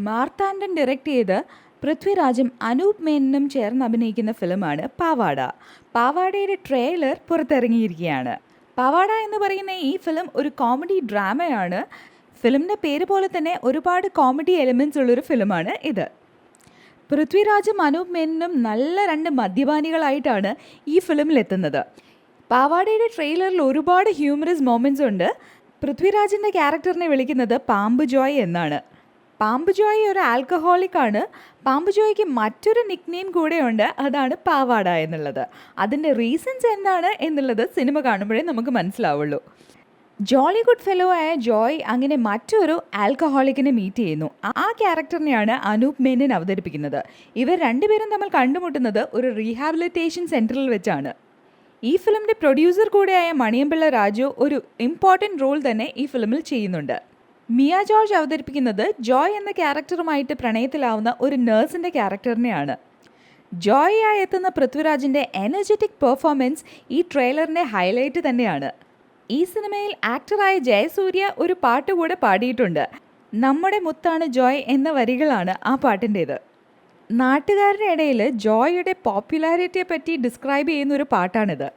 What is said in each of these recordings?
Marthandan direct ചെയ്ത് പൃഥ്വിരാജും അനൂപ് മേനനും ചേർന്ന് അഭിനയിക്കുന്ന ഫിലിമാണ് പാവാട. പാവാടയുടെ ട്രെയിലർ പുറത്തിറങ്ങിയിരിക്കുകയാണ്. പാവാട എന്ന് പറയുന്ന ഈ ഫിലിം ഒരു കോമഡി ഡ്രാമയാണ്. ഫിലിമിൻ്റെ പേര് പോലെ തന്നെ ഒരുപാട് കോമഡി എലിമെൻറ്റ്സ് ഉള്ളൊരു ഫിലിമാണ് ഇത്. പൃഥ്വിരാജും അനൂപ് മേനനും നല്ല രണ്ട് മദ്യപാനികളായിട്ടാണ് ഈ ഫിലിമിലെത്തുന്നത്. പാവാടയുടെ ട്രെയിലറിൽ ഒരുപാട് ഹ്യൂമറസ് മൊമെൻറ്റ്സ് ഉണ്ട്. പൃഥ്വിരാജിൻ്റെ ക്യാരക്ടറിനെ വിളിക്കുന്നത് പാമ്പ് ജോയ് എന്നാണ്. പാമ്പ് ജോയ് ഒരു ആൽക്കഹോളിക് ആണ്. പാമ്പ് ജോയ്ക്ക് മറ്റൊരു നിക്നെയിം കൂടെയുണ്ട്, അതാണ് പാവാട എന്നുള്ളത്. അതിൻ്റെ റീസൺസ് എന്താണ് എന്നുള്ളത് സിനിമ കാണുമ്പോഴേ നമുക്ക് മനസ്സിലാവുള്ളൂ. ജോളി ഗുഡ് ഫെലോ ആയ ജോയ് അങ്ങനെ മറ്റൊരു ആൽക്കഹോളിക്കിനെ മീറ്റ് ചെയ്യുന്നു. ആ ക്യാരക്ടറിനെയാണ് അനൂപ് മേനൻ അവതരിപ്പിക്കുന്നത്. ഇവർ രണ്ടുപേരും തമ്മിൽ കണ്ടുമുട്ടുന്നത് ഒരു റീഹാബിലിറ്റേഷൻ സെൻറ്ററിൽ വെച്ചാണ്. ഈ ഫിലിമിൻ്റെ പ്രൊഡ്യൂസർ കൂടെയായ മണിയമ്പിള്ള രാജു ഒരു ഇമ്പോർട്ടൻറ്റ് റോൾ തന്നെ ഈ ഫിലിമിൽ ചെയ്യുന്നുണ്ട്. മിയ ജോർജ് അവതരിപ്പിക്കുന്നത് ജോയ് എന്ന ക്യാരക്ടറുമായിട്ട് പ്രണയത്തിലാവുന്ന ഒരു നേഴ്സിൻ്റെ ക്യാരക്ടറിനെയാണ്. ജോയിയായി എത്തുന്ന പൃഥ്വിരാജിൻ്റെ എനർജറ്റിക് പെർഫോമൻസ് ഈ ട്രെയിലറിൻ്റെ ഹൈലൈറ്റ് തന്നെയാണ്. ഈ സിനിമയിൽ ആക്ടറായ ജയസൂര്യ ഒരു പാട്ട് കൂടെ പാടിയിട്ടുണ്ട്. നമ്മുടെ മുത്താണ് ജോയ് എന്ന വരികളാണ് ആ പാട്ടിൻ്റേത്. നാട്ടുകാരുടെ ഇടയിൽ ജോയിയുടെ പോപ്പുലാരിറ്റിയെ പറ്റി ഡിസ്ക്രൈബ് ചെയ്യുന്ന ഒരു പാട്ടാണിത്.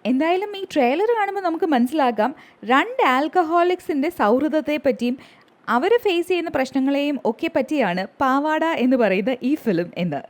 എന്തായാലും ഈ ട്രെയിലർ കാണുമ്പോൾ നമുക്ക് മനസ്സിലാക്കാം രണ്ട് ആൽക്കഹോളിക്സിൻ്റെ സൗഹൃദത്തെ പറ്റിയും അവർ ഫേസ് ചെയ്യുന്ന പ്രശ്നങ്ങളെയും ഒക്കെ പറ്റിയാണ് പാവാട എന്ന് പറയുന്ന ഈ ഫിലിം എന്ന്.